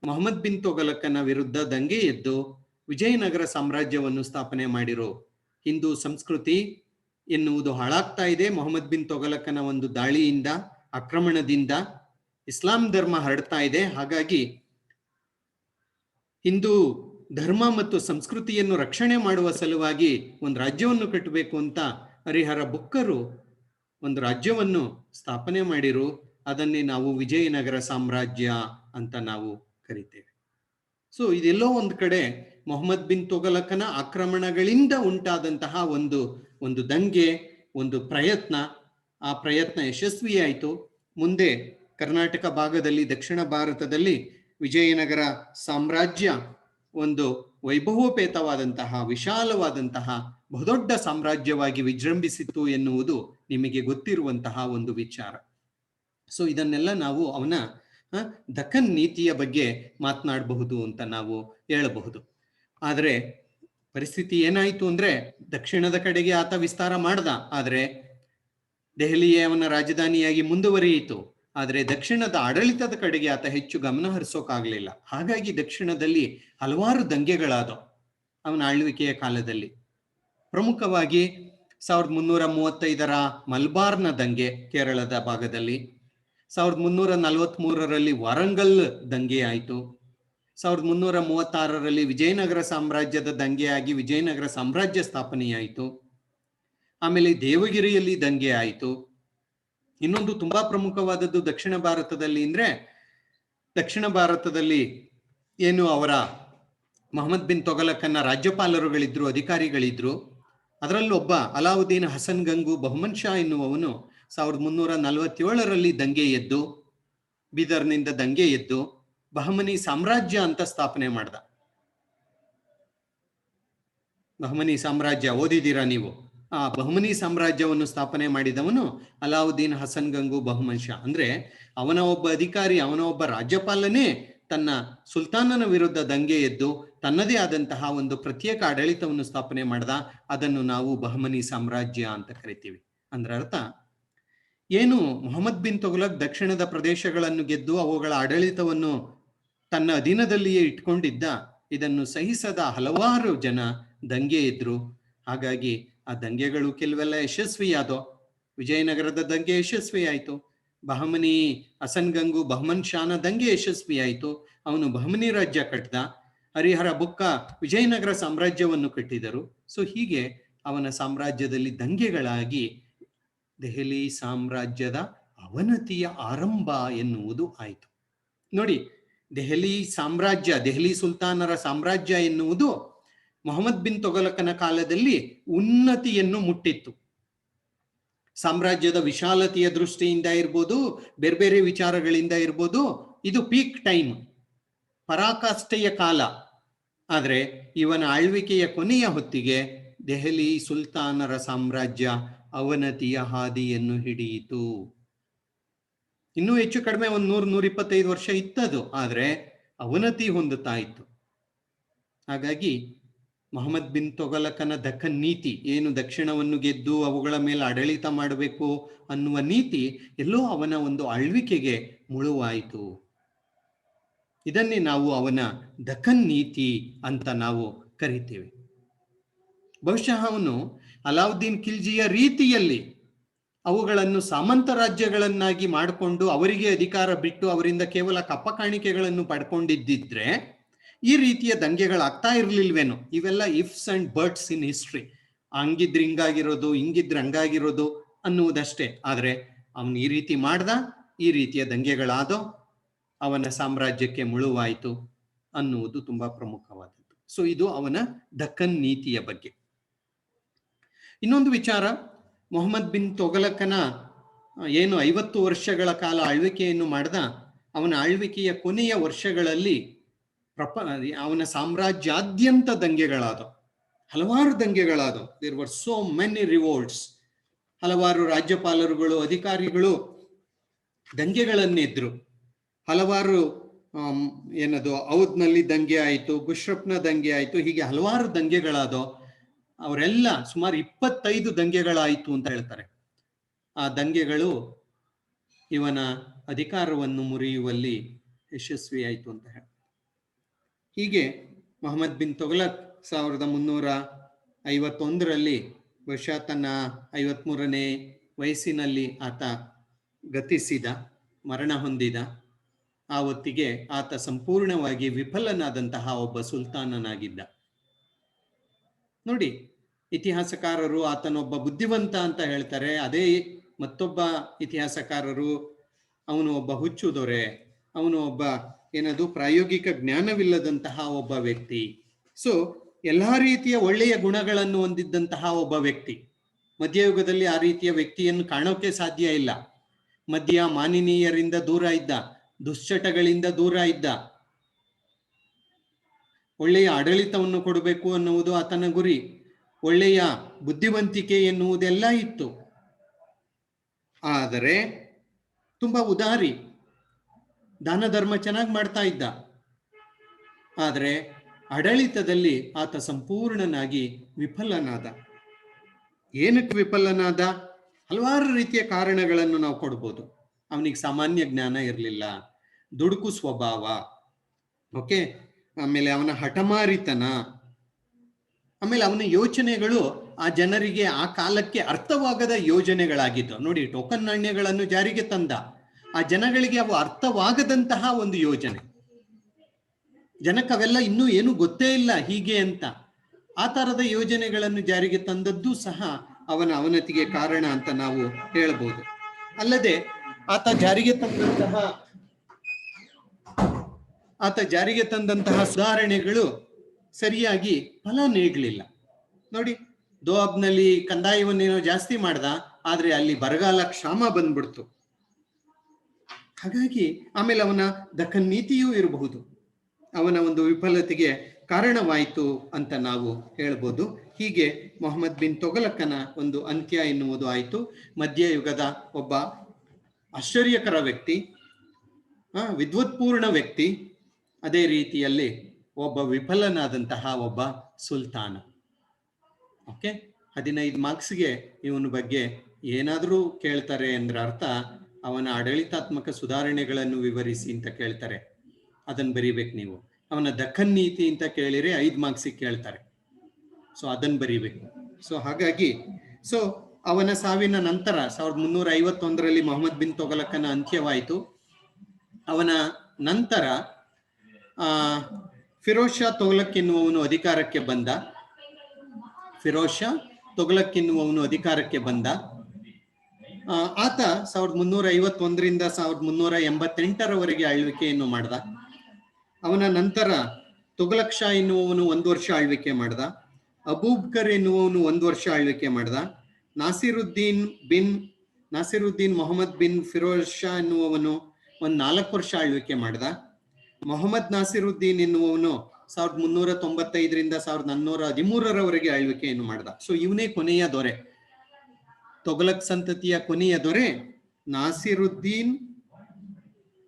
ಮೊಹಮ್ಮದ್ ಬಿನ್ ತೊಗಲಕನ ವಿರುದ್ಧ ದಂಗೆ ಎದ್ದು ವಿಜಯನಗರ ಸಾಮ್ರಾಜ್ಯವನ್ನು ಸ್ಥಾಪನೆ ಮಾಡಿರೋ. ಹಿಂದೂ ಸಂಸ್ಕೃತಿ ಎನ್ನುವುದು ಹಾಳಾಗ್ತಾ ಇದೆ ಮೊಹಮ್ಮದ್ ಬಿನ್ ತೊಗಲಕನ ಒಂದು ದಾಳಿಯಿಂದ, ಆಕ್ರಮಣದಿಂದ. ಇಸ್ಲಾಂ ಧರ್ಮ ಹರಡ್ತಾ ಇದೆ. ಹಾಗಾಗಿ ಹಿಂದೂ ಧರ್ಮ ಮತ್ತು ಸಂಸ್ಕೃತಿಯನ್ನು ರಕ್ಷಣೆ ಮಾಡುವ ಸಲುವಾಗಿ ಒಂದು ರಾಜ್ಯವನ್ನು ಕಟ್ಟಬೇಕು ಅಂತ ಹರಿಹರ ಬುಕ್ಕರು ಒಂದು ರಾಜ್ಯವನ್ನು ಸ್ಥಾಪನೆ ಮಾಡಿರು. ಅದನ್ನೇ ನಾವು ವಿಜಯನಗರ ಸಾಮ್ರಾಜ್ಯ ಅಂತ ನಾವು ಕರಿತೇವೆ. ಸೊ ಇದೆಲ್ಲೋ ಒಂದು ಕಡೆ ಮೊಹಮ್ಮದ್ ಬಿನ್ ತೊಗಲಕನ ಆಕ್ರಮಣಗಳಿಂದ ಉಂಟಾದಂತಹ ಒಂದು ದಂಗೆ, ಒಂದು ಪ್ರಯತ್ನ. ಆ ಪ್ರಯತ್ನ ಯಶಸ್ವಿಯಾಯಿತು. ಮುಂದೆ ಕರ್ನಾಟಕ ಭಾಗದಲ್ಲಿ, ದಕ್ಷಿಣ ಭಾರತದಲ್ಲಿ ವಿಜಯನಗರ ಸಾಮ್ರಾಜ್ಯ ಒಂದು ವೈಭವೋಪೇತವಾದಂತಹ, ವಿಶಾಲವಾದಂತಹ ಬಹುದೊಡ್ಡ ಸಾಮ್ರಾಜ್ಯವಾಗಿ ವಿಜೃಂಭಿಸಿತು ಎನ್ನುವುದು ನಿಮಗೆ ಗೊತ್ತಿರುವಂತಹ ಒಂದು ವಿಚಾರ. ಸೊ ಇದನ್ನೆಲ್ಲ ನಾವು ಅವನ ದಖನ್ ನೀತಿಯ ಬಗ್ಗೆ ಮಾತನಾಡಬಹುದು ಅಂತ ನಾವು ಹೇಳಬಹುದು. ಆದರೆ ಪರಿಸ್ಥಿತಿ ಏನಾಯಿತು ಅಂದ್ರೆ, ದಕ್ಷಿಣದ ಕಡೆಗೆ ಆತ ವಿಸ್ತಾರ ಮಾಡ್ದ, ಆದರೆ ದೆಹಲಿಯೇ ಅವನ ರಾಜಧಾನಿಯಾಗಿ ಮುಂದುವರಿಯಿತು. ಆದರೆ ದಕ್ಷಿಣದ ಆಡಳಿತದ ಕಡೆಗೆ ಆತ ಹೆಚ್ಚು ಗಮನ ಹರಿಸೋಕಾಗ್ಲಿಲ್ಲ. ಹಾಗಾಗಿ ದಕ್ಷಿಣದಲ್ಲಿ ಹಲವಾರು ದಂಗೆಗಳಾದವು ಅವನ ಆಳ್ವಿಕೆಯ ಕಾಲದಲ್ಲಿ. ಪ್ರಮುಖವಾಗಿ 1335ರ ಮಲ್ಬಾರ್ನ ದಂಗೆ ಕೇರಳದ ಭಾಗದಲ್ಲಿ, 1343ರಲ್ಲಿ ವಾರಂಗಲ್ ದಂಗೆ ಆಯಿತು, 1336ರಲ್ಲಿ ವಿಜಯನಗರ ಸಾಮ್ರಾಜ್ಯದ ದಂಗೆಯಾಗಿ ವಿಜಯನಗರ ಸಾಮ್ರಾಜ್ಯ ಸ್ಥಾಪನೆಯಾಯಿತು. ಆಮೇಲೆ ದೇವಗಿರಿಯಲ್ಲಿ ದಂಗೆ ಆಯಿತು. ಇನ್ನೊಂದು ತುಂಬಾ ಪ್ರಮುಖವಾದದ್ದು ದಕ್ಷಿಣ ಭಾರತದಲ್ಲಿ ಅಂದ್ರೆ, ದಕ್ಷಿಣ ಭಾರತದಲ್ಲಿ ಏನು ಅವರ ಮೊಹಮ್ಮದ್ ಬಿನ್ ತೊಗಲಕನ ರಾಜ್ಯಪಾಲರುಗಳಿದ್ರು, ಅಧಿಕಾರಿಗಳಿದ್ರು. ಅದರಲ್ಲೊಬ್ಬ ಅಲಾವುದ್ದೀನ್ ಹಸನ್ ಗಂಗು ಬಹುಮನ್ ಶಾ ಎನ್ನುವವನು 1347ರಲ್ಲಿ ದಂಗೆ ಎದ್ದು, ಬೀದರ್ನಿಂದ ದಂಗೆ ಎದ್ದು ಬಹಮನಿ ಸಾಮ್ರಾಜ್ಯ ಅಂತ ಸ್ಥಾಪನೆ ಮಾಡ್ದ. ಬಹಮನಿ ಸಾಮ್ರಾಜ್ಯ ಓದಿದ್ದೀರಾ ನೀವು? ಆ ಬಹಮನಿ ಸಾಮ್ರಾಜ್ಯವನ್ನು ಸ್ಥಾಪನೆ ಮಾಡಿದವನು ಅಲಾವುದ್ದೀನ್ ಹಸನ್ ಗಂಗು ಬಹುಮನ್ ಶಾ. ಅಂದ್ರೆ ಅವನ ಒಬ್ಬ ಅಧಿಕಾರಿ, ಅವನ ಒಬ್ಬ ರಾಜ್ಯಪಾಲನೇ ತನ್ನ ಸುಲ್ತಾನನ ವಿರುದ್ಧ ದಂಗೆ ಎದ್ದು ತನ್ನದೇ ಆದಂತಹ ಒಂದು ಪ್ರತ್ಯೇಕ ಆಡಳಿತವನ್ನು ಸ್ಥಾಪನೆ ಮಾಡ್ದ. ಅದನ್ನು ನಾವು ಬಹಮನಿ ಸಾಮ್ರಾಜ್ಯ ಅಂತ ಕರಿತೀವಿ. ಅಂದ್ರ ಅರ್ಥ ಏನು? ಮೊಹಮ್ಮದ್ ಬಿನ್ ತುಘಲಕ್ ದಕ್ಷಿಣದ ಪ್ರದೇಶಗಳನ್ನು ಗೆದ್ದು ಅವುಗಳ ಆಡಳಿತವನ್ನು ತನ್ನ ಅಧೀನದಲ್ಲಿಯೇ ಇಟ್ಕೊಂಡಿದ್ದ. ಇದನ್ನು ಸಹಿಸದ ಹಲವಾರು ಜನ ದಂಗೆ ಇದ್ರು. ಹಾಗಾಗಿ ಆ ದಂಗೆಗಳು ಕೆಲವೆಲ್ಲ ಯಶಸ್ವಿಯಾದೋ. ವಿಜಯನಗರದ ದಂಗೆ ಯಶಸ್ವಿ ಆಯಿತು. ಬಹಮನಿ ಹಸನ್ ಗಂಗು ಬಹುಮನ್ ಶಾನ ದಂಗೆ ಯಶಸ್ವಿ ಆಯಿತು. ಅವನು ಬಹಮನಿ ರಾಜ್ಯ ಕಟ್ಟಿದ. ಹರಿಹರ ಬುಕ್ಕ ವಿಜಯನಗರ ಸಾಮ್ರಾಜ್ಯವನ್ನು ಕಟ್ಟಿದರು. ಸೊ ಹೀಗೆ ಅವನ ಸಾಮ್ರಾಜ್ಯದಲ್ಲಿ ದಂಗೆಗಳಾಗಿ ದೆಹಲಿ ಸಾಮ್ರಾಜ್ಯದ ಅವನತಿಯ ಆರಂಭ ಎನ್ನುವುದು ಆಯಿತು. ನೋಡಿ, ದೆಹಲಿ ಸಾಮ್ರಾಜ್ಯ, ದೆಹಲಿ ಸುಲ್ತಾನರ ಸಾಮ್ರಾಜ್ಯ ಎನ್ನುವುದು ಮೊಹಮ್ಮದ್ ಬಿನ್ ತುಘಲಕನ ಕಾಲದಲ್ಲಿ ಉನ್ನತಿಯನ್ನು ಮುಟ್ಟಿತ್ತು. ಸಾಮ್ರಾಜ್ಯದ ವಿಶಾಲತೆಯ ದೃಷ್ಟಿಯಿಂದ ಇರ್ಬೋದು, ಬೇರೆ ಬೇರೆ ವಿಚಾರಗಳಿಂದ ಇರ್ಬೋದು, ಇದು ಪೀಕ್ ಟೈಮ್, ಪರಾಕಾಷ್ಠೆಯ ಕಾಲ. ಆದರೆ ಇವನ ಆಳ್ವಿಕೆಯ ಕೊನೆಯ ಹೊತ್ತಿಗೆ ದೆಹಲಿ ಸುಲ್ತಾನರ ಸಾಮ್ರಾಜ್ಯ ಅವನತಿಯ ಹಾದಿಯನ್ನು ಹಿಡಿಯಿತು. ಇನ್ನೂ ಹೆಚ್ಚು ಕಡಿಮೆ 100-125 ವರ್ಷ ಇತ್ತದು, ಆದರೆ ಅವನತಿ ಹೊಂದುತ್ತಾ ಇತ್ತು. ಹಾಗಾಗಿ ಮೊಹಮ್ಮದ್ ಬಿನ್ ತುಘಲಕನ ದಖನ್ ನೀತಿ ಏನು, ದಕ್ಷಿಣವನ್ನು ಗೆದ್ದು ಅವುಗಳ ಮೇಲೆ ಆಡಳಿತ ಮಾಡಬೇಕು ಅನ್ನುವ ನೀತಿ ಎಲ್ಲೋ ಅವನ ಒಂದು ಆಳ್ವಿಕೆಗೆ ಮುಳುವಾಯಿತು. ಇದನ್ನೇ ನಾವು ಅವನ ದಖನ್ ನೀತಿ ಅಂತ ನಾವು ಕರಿತೇವೆ. ಬಹುಶಃ ಅವನು ಅಲಾವುದ್ದೀನ್ ಖಿಲ್ಜಿಯ ರೀತಿಯಲ್ಲಿ ಅವುಗಳನ್ನು ಸಾಮಂತ ರಾಜ್ಯಗಳನ್ನಾಗಿ ಮಾಡಿಕೊಂಡು ಅವರಿಗೆ ಅಧಿಕಾರ ಬಿಟ್ಟು ಅವರಿಂದ ಕೇವಲ ಕಪ್ಪ ಕಾಣಿಕೆಗಳನ್ನು ಪಡ್ಕೊಂಡಿದ್ದಿದ್ರೆ ಈ ರೀತಿಯ ದಂಗೆಗಳಾಗ್ತಾ ಇರ್ಲಿಲ್ವೇನೋ. ಇವೆಲ್ಲ ಇಫ್ಸ್ ಅಂಡ್ ಬಟ್ಸ್ ಇನ್ ಹಿಸ್ಟ್ರಿ. ಹಂಗಿದ್ರೆ ಹಿಂಗಾಗಿರೋದು, ಹಿಂಗಿದ್ರೆ ಹಂಗಾಗಿರೋದು ಅನ್ನುವುದಷ್ಟೇ. ಆದರೆ ಅವನು ಈ ರೀತಿ ಮಾಡ್ದ, ಈ ರೀತಿಯ ದಂಗೆಗಳಾದೋ, ಅವನ ಸಾಮ್ರಾಜ್ಯಕ್ಕೆ ಮುಳುವಾಯಿತು ಅನ್ನುವುದು ತುಂಬಾ ಪ್ರಮುಖವಾದದ್ದು. ಸೊ ಇದು ಅವನ ದಕ್ಕನ್ ನೀತಿಯ ಬಗ್ಗೆ. ಇನ್ನೊಂದು ವಿಚಾರ, ಮೊಹಮ್ಮದ್ ಬಿನ್ ತುಘಲಕನ ಏನು 50 ವರ್ಷಗಳ ಕಾಲ ಆಳ್ವಿಕೆಯನ್ನು ಮಾಡ್ದ, ಅವನ ಆಳ್ವಿಕೆಯ ಕೊನೆಯ ವರ್ಷಗಳಲ್ಲಿ ಅವನ ಸಾಮ್ರಾಜ್ಯಾದ್ಯಂತ ದಂಗೆಗಳಾದವು, ಹಲವಾರು ದಂಗೆಗಳಾದವು. There were so many revolts. ಹಲವಾರು ರಾಜ್ಯಪಾಲರುಗಳು, ಅಧಿಕಾರಿಗಳು ದಂಗೆಗಳನ್ನೆದ್ರು. ಹಲವಾರು ಏನದು ಔದ್ನಲ್ಲಿ ದಂಗೆ ಆಯಿತು, ಗುಶ್ರಪ್ನ ದಂಗೆ ಆಯಿತು, ಹೀಗೆ ಹಲವಾರು ದಂಗೆಗಳಾದೋ. ಅವರೆಲ್ಲ ಸುಮಾರು 25 ದಂಗೆಗಳಾಯಿತು ಅಂತ ಹೇಳ್ತಾರೆ. ಆ ದಂಗೆಗಳು ಇವನ ಅಧಿಕಾರವನ್ನು ಮುರಿಯುವಲ್ಲಿ ಯಶಸ್ವಿಯಾಯಿತು ಅಂತ ಹೇಳಿ. ಹೀಗೆ ಮೊಹಮ್ಮದ್ ಬಿನ್ ತುಘಲಕ್ 1351ರಲ್ಲಿ ಬಹುಶಃ ತನ್ನ 53ನೇ ವಯಸ್ಸಿನಲ್ಲಿ ಆತ ಗತಿಸಿದ, ಮರಣ ಹೊಂದಿದ. ಆ ಹೊತ್ತಿಗೆ ಆತ ಸಂಪೂರ್ಣವಾಗಿ ವಿಫಲನಾದಂತಹ ಒಬ್ಬ ಸುಲ್ತಾನನಾಗಿದ್ದ. ನೋಡಿ, ಇತಿಹಾಸಕಾರರು ಆತನೊಬ್ಬ ಬುದ್ಧಿವಂತ ಅಂತ ಹೇಳ್ತಾರೆ. ಅದೇ ಮತ್ತೊಬ್ಬ ಇತಿಹಾಸಕಾರರು ಅವನು ಒಬ್ಬ ಹುಚ್ಚು ದೊರೆ, ಅವನು ಒಬ್ಬ ಏನದು ಪ್ರಾಯೋಗಿಕ ಜ್ಞಾನವಿಲ್ಲದಂತಹ ಒಬ್ಬ ವ್ಯಕ್ತಿ. ಸೊ ಎಲ್ಲಾ ರೀತಿಯ ಒಳ್ಳೆಯ ಗುಣಗಳನ್ನು ಹೊಂದಿದ್ದಂತಹ ಒಬ್ಬ ವ್ಯಕ್ತಿ. ಮಧ್ಯಯುಗದಲ್ಲಿ ಆ ರೀತಿಯ ವ್ಯಕ್ತಿಯನ್ನು ಕಾಣೋಕೆ ಸಾಧ್ಯ ಇಲ್ಲ. ಮದ್ಯ ಮಾನಿನೀಯರಿಂದ ದೂರ ಇದ್ದ, ದುಶ್ಚಟಗಳಿಂದ ದೂರ ಇದ್ದ, ಒಳ್ಳೆಯ ಆಡಳಿತವನ್ನು ಕೊಡಬೇಕು ಅನ್ನುವುದು ಆತನ ಗುರಿ, ಒಳ್ಳೆಯ ಬುದ್ಧಿವಂತಿಕೆ ಎನ್ನುವುದೆಲ್ಲ ಇತ್ತು. ಆದರೆ ತುಂಬಾ ಉದಾರಿ, ದಾನ ಧರ್ಮ ಚೆನ್ನಾಗಿ ಮಾಡ್ತಾ ಇದ್ದ. ಆದರೆ ಆಡಳಿತದಲ್ಲಿ ಆತ ಸಂಪೂರ್ಣನಾಗಿ ವಿಫಲನಾದ. ಏನಕ್ಕೆ ವಿಫಲನಾದ? ಹಲವಾರು ರೀತಿಯ ಕಾರಣಗಳನ್ನು ನಾವು ಕೊಡ್ಬೋದು. ಅವನಿಗೆ ಸಾಮಾನ್ಯ ಜ್ಞಾನ ಇರಲಿಲ್ಲ, ದುಡುಕು ಸ್ವಭಾವ, ಓಕೆ, ಆಮೇಲೆ ಅವನ ಹಠಮಾರಿತನ, ಆಮೇಲೆ ಅವನ ಯೋಚನೆಗಳು ಆ ಜನರಿಗೆ ಆ ಕಾಲಕ್ಕೆ ಅರ್ಥವಾಗದ ಯೋಜನೆಗಳಾಗಿದ್ದವು. ನೋಡಿ, ಟೋಕನ್ ನಾಣ್ಯಗಳನ್ನು ಜಾರಿಗೆ ತಂದ, ಆ ಜನಗಳಿಗೆ ಅವು ಅರ್ಥವಾಗದಂತಹ ಒಂದು ಯೋಜನೆ. ಜನಕ್ಕೆ ಅವೆಲ್ಲ ಇನ್ನೂ ಏನು ಗೊತ್ತೇ ಇಲ್ಲ ಹೀಗೆ ಅಂತ. ಆ ತರದ ಯೋಜನೆಗಳನ್ನು ಜಾರಿಗೆ ತಂದದ್ದು ಸಹ ಅವನ ಅವನತಿಗೆ ಕಾರಣ ಅಂತ ನಾವು ಹೇಳ್ಬೋದು. ಅಲ್ಲದೆ ಆತ ಜಾರಿಗೆ ತಂದಂತಹ ಸುಧಾರಣೆಗಳು ಸರಿಯಾಗಿ ಫಲ ನೀಡಲಿಲ್ಲ. ನೋಡಿ, ದೋಅಬ್ನಲ್ಲಿ ಕಂದಾಯವನ್ನೇನೋ ಜಾಸ್ತಿ ಮಾಡ್ದ, ಆದ್ರೆ ಅಲ್ಲಿ ಬರಗಾಲ ಕ್ಷಾಮ ಬಂದ್ಬಿಡ್ತು. ಹಾಗಾಗಿ ಆಮೇಲೆ ಅವನ ದಖನ್ ನೀತಿಯೂ ಇರಬಹುದು ಅವನ ಒಂದು ವಿಫಲತೆಗೆ ಕಾರಣವಾಯಿತು ಅಂತ ನಾವು ಹೇಳ್ಬೋದು. ಹೀಗೆ ಮೊಹಮ್ಮದ್ ಬಿನ್ ತೊಗಲಕನ ಒಂದು ಅಂತ್ಯ ಎನ್ನುವುದು ಆಯಿತು. ಮಧ್ಯಯುಗದ ಒಬ್ಬ ಆಶ್ಚರ್ಯಕರ ವ್ಯಕ್ತಿ, ವಿದ್ವತ್ಪೂರ್ಣ ವ್ಯಕ್ತಿ, ಅದೇ ರೀತಿಯಲ್ಲಿ ಒಬ್ಬ ವಿಫಲನಾದಂತಹ ಒಬ್ಬ ಸುಲ್ತಾನ. ಓಕೆ, 15 ಮಾರ್ಕ್ಸ್ಗೆ ಇವನ ಬಗ್ಗೆ ಏನಾದರೂ ಕೇಳ್ತಾರೆ ಅಂದ್ರೆ ಅರ್ಥ ಅವನ ಆಡಳಿತಾತ್ಮಕ ಸುಧಾರಣೆಗಳನ್ನು ವಿವರಿಸಿ ಅಂತ ಕೇಳ್ತಾರೆ, ಅದನ್ನು ಬರೀಬೇಕು ನೀವು. ಅವನ ದಖನ್ ನೀತಿ ಅಂತ ಕೇಳಿದ್ರೆ 5 ಮಾರ್ಕ್ಸಿಗೆ ಕೇಳ್ತಾರೆ, ಸೊ ಅದನ್ನು ಬರೀಬೇಕು. ಸೊ ಹಾಗಾಗಿ ಅವನ ಸಾವಿನ ನಂತರ 1351ರಲ್ಲಿ ಮೊಹಮ್ಮದ್ ಬಿನ್ ತೊಗಲಕನ ಅಂತ್ಯವಾಯಿತು. ಅವನ ನಂತರ ಫಿರೋಜ್ ಶಾ ತೊಗಲಕ್ ಎನ್ನುವವನು ಅಧಿಕಾರಕ್ಕೆ ಬಂದ. ಫಿರೋಜ್ ಶಾ ತೊಗಲಕ್ ಎನ್ನುವವನು ಅಧಿಕಾರಕ್ಕೆ ಬಂದ. ಆತ 1351ರಿಂದ 1388ರವರೆಗೆ ಆಳ್ವಿಕೆಯನ್ನು ಮಾಡ್ದ. ಅವನ ನಂತರ ತುಘಲಕ್ ಶಾ ಎನ್ನುವವನು 1 ವರ್ಷ ಆಳ್ವಿಕೆ ಮಾಡ್ದ. ಅಬೂಬಕರ್ ಎನ್ನುವವನು 1 ವರ್ಷ ಆಳ್ವಿಕೆ ಮಾಡ್ದ. ನಾಸಿರುದ್ದೀನ್ ಮೊಹಮ್ಮದ್ ಬಿನ್ ಫಿರೋಜ್ ಶಾ ಎನ್ನುವವನು 4 ವರ್ಷ ಆಳ್ವಿಕೆ ಮಾಡ್ದ. ಮೊಹಮ್ಮದ್ ನಾಸಿರುದ್ದೀನ್ ಎನ್ನುವವನು 1395ರಿಂದ 1413ರವರೆಗೆ ಆಳ್ವಿಕೆಯನ್ನು ಮಾಡ್ದ. ಸೊ ಇವನೇ ಕೊನೆಯ ದೊರೆ, ತೊಗಲಕ್ ಸಂತತಿಯ ಕೊನೆಯ ದೊರೆ ನಾಸಿರುದ್ದೀನ್,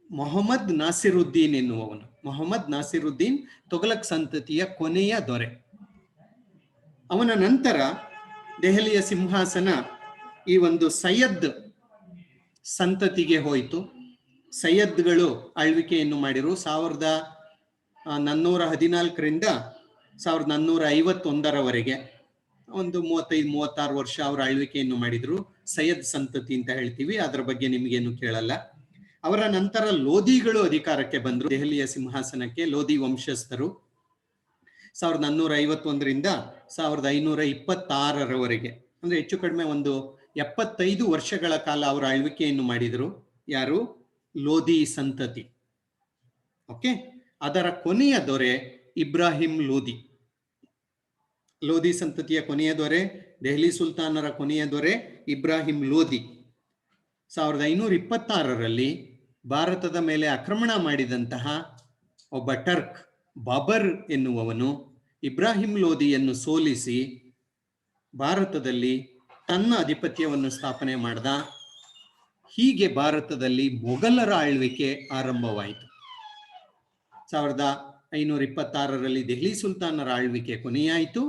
ಮೊಹಮ್ಮದ್ ನಾಸಿರುದ್ದೀನ್ ಎನ್ನುವವನು. ಮೊಹಮ್ಮದ್ ನಾಸಿರುದ್ದೀನ್ ತೊಗಲಕ್ ಸಂತತಿಯ ಕೊನೆಯ ದೊರೆ. ಅವನ ನಂತರ ದೆಹಲಿಯ ಸಿಂಹಾಸನ ಈ ಒಂದು ಸೈಯದ್ ಸಂತತಿಗೆ ಹೋಯಿತು. ಸೈಯದ್ಗಳು ಆಳ್ವಿಕೆಯನ್ನು ಮಾಡಿರು. 1414ರಿಂದ 1451ರವರೆಗೆ ಒಂದು 35-36 ವರ್ಷ ಅವರು ಆಳ್ವಿಕೆಯನ್ನು ಮಾಡಿದ್ರು. ಸೈಯದ್ ಸಂತತಿ ಅಂತ ಹೇಳ್ತೀವಿ, ಅದರ ಬಗ್ಗೆ ನಿಮಗೇನು ಕೇಳಲ್ಲ. ಅವರ ನಂತರ ಲೋಧಿಗಳು ಅಧಿಕಾರಕ್ಕೆ ಬಂದರು ದೆಹಲಿಯ ಸಿಂಹಾಸನಕ್ಕೆ. ಲೋಧಿ ವಂಶಸ್ಥರು 1451ರಿಂದ 1526ರವರೆಗೆ, ಅಂದ್ರೆ ಹೆಚ್ಚು ಕಡಿಮೆ ಒಂದು 75 ವರ್ಷಗಳ ಕಾಲ ಅವರ ಆಳ್ವಿಕೆಯನ್ನು ಮಾಡಿದರು. ಯಾರು? ಲೋಧಿ ಸಂತತಿ. ಓಕೆ, ಅದರ ಕೊನೆಯ ದೊರೆ ಇಬ್ರಾಹಿಂ ಲೋಧಿ. ಲೋಧಿ ಸಂತತಿಯ ಕೊನೆಯ ದೊರೆ, ದೆಹಲಿ ಸುಲ್ತಾನರ ಕೊನೆಯ ದೊರೆ ಇಬ್ರಾಹಿಂ ಲೋಧಿ. 1526ರಲ್ಲಿ ಭಾರತದ ಮೇಲೆ ಆಕ್ರಮಣ ಮಾಡಿದಂತಹ ಒಬ್ಬ ಟರ್ಕ್ ಬಾಬರ್ ಎನ್ನುವವನು ಇಬ್ರಾಹಿಂ ಲೋಧಿಯನ್ನು ಸೋಲಿಸಿ ಭಾರತದಲ್ಲಿ ತನ್ನ ಅಧಿಪತ್ಯವನ್ನು ಸ್ಥಾಪನೆ ಮಾಡಿದ. ಹೀಗೆ ಭಾರತದಲ್ಲಿ ಮೊಘಲರ ಆಳ್ವಿಕೆ ಆರಂಭವಾಯಿತು. 1526ರಲ್ಲಿ ದೆಹಲಿ ಸುಲ್ತಾನರ ಆಳ್ವಿಕೆ ಕೊನೆಯಾಯಿತು,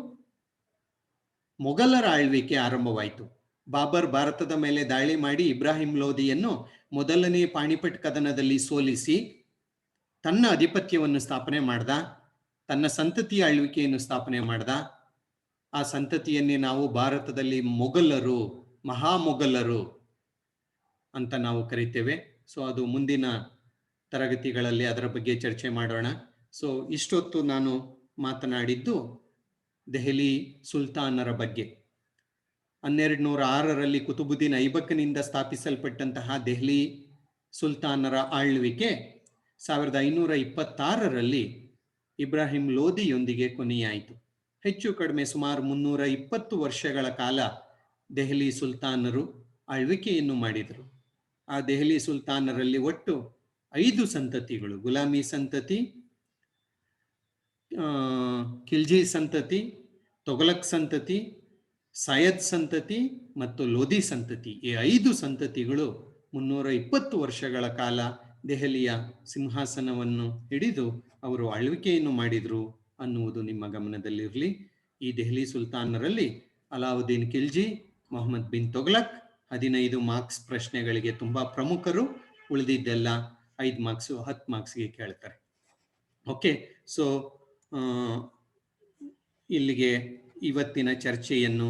ಮೊಘಲರ ಆಳ್ವಿಕೆ ಆರಂಭವಾಯಿತು. ಬಾಬರ್ ಭಾರತದ ಮೇಲೆ ದಾಳಿ ಮಾಡಿ ಇಬ್ರಾಹಿಂ ಲೋಧಿಯನ್ನು ಮೊದಲನೇ ಪಾಣಿಪಟ್ ಕದನದಲ್ಲಿ ಸೋಲಿಸಿ ತನ್ನ ಅಧಿಪತ್ಯವನ್ನು ಸ್ಥಾಪನೆ ಮಾಡ್ದ, ತನ್ನ ಸಂತತಿಯ ಆಳ್ವಿಕೆಯನ್ನು ಸ್ಥಾಪನೆ ಮಾಡ್ದ. ಆ ಸಂತತಿಯನ್ನೇ ನಾವು ಭಾರತದಲ್ಲಿ ಮೊಘಲರು, ಮಹಾಮೊಘಲರು ಅಂತ ನಾವು ಕರಿತೇವೆ. ಸೊ ಅದು ಮುಂದಿನ ತರಗತಿಗಳಲ್ಲಿ ಅದರ ಬಗ್ಗೆ ಚರ್ಚೆ ಮಾಡೋಣ. ಸೊ ಇಷ್ಟೊತ್ತು ನಾನು ಮಾತನಾಡಿದ್ದು ದೆಹಲಿ ಸುಲ್ತಾನರ ಬಗ್ಗೆ. 1206ರಲ್ಲಿ ಕುತುಬುದ್ದೀನ್ ಐಬಕನಿಂದ ಸ್ಥಾಪಿಸಲ್ಪಟ್ಟಂತಹ ದೆಹಲಿ ಸುಲ್ತಾನರ ಆಳ್ವಿಕೆ 1526ರಲ್ಲಿ ಇಬ್ರಾಹಿಂ ಲೋಧಿಯೊಂದಿಗೆ ಕೊನೆಯಾಯಿತು. ಹೆಚ್ಚು ಕಡಿಮೆ ಸುಮಾರು 320 ವರ್ಷಗಳ ಕಾಲ ದೆಹಲಿ ಸುಲ್ತಾನರು ಆಳ್ವಿಕೆಯನ್ನು ಮಾಡಿದರು. ಆ ದೆಹಲಿ ಸುಲ್ತಾನರಲ್ಲಿ ಒಟ್ಟು 5 ಸಂತತಿಗಳು: ಗುಲಾಮಿ ಸಂತತಿ, ಖಿಲ್ಜಿ ಸಂತತಿ, ತೊಗಲಕ್ ಸಂತತಿ, ಸೈಯದ್ ಸಂತತಿ ಮತ್ತು ಲೋಧಿ ಸಂತತಿ. ಈ 5 ಸಂತತಿಗಳು 320 ವರ್ಷಗಳ ಕಾಲ ದೆಹಲಿಯ ಸಿಂಹಾಸನವನ್ನು ಹಿಡಿದು ಅವರು ಆಳ್ವಿಕೆಯನ್ನು ಮಾಡಿದರು ಅನ್ನುವುದು ನಿಮ್ಮ ಗಮನದಲ್ಲಿರಲಿ. ಈ ದೆಹಲಿ ಸುಲ್ತಾನರಲ್ಲಿ ಅಲಾವುದ್ದೀನ್ ಖಿಲ್ಜಿ, ಮೊಹಮ್ಮದ್ ಬಿನ್ ತೊಗಲಕ್ 15 ಮಾರ್ಕ್ಸ್ ಪ್ರಶ್ನೆಗಳಿಗೆ ತುಂಬಾ ಪ್ರಮುಖರು. ಉಳಿದಿದ್ದೆಲ್ಲ 5 ಮಾರ್ಕ್ಸು 10 ಮಾರ್ಕ್ಸ್ಗೆ ಕೇಳ್ತಾರೆ. ಓಕೆ, ಸೊ ಇಲ್ಲಿಗೆ ಇವತ್ತಿನ ಚರ್ಚೆಯನ್ನು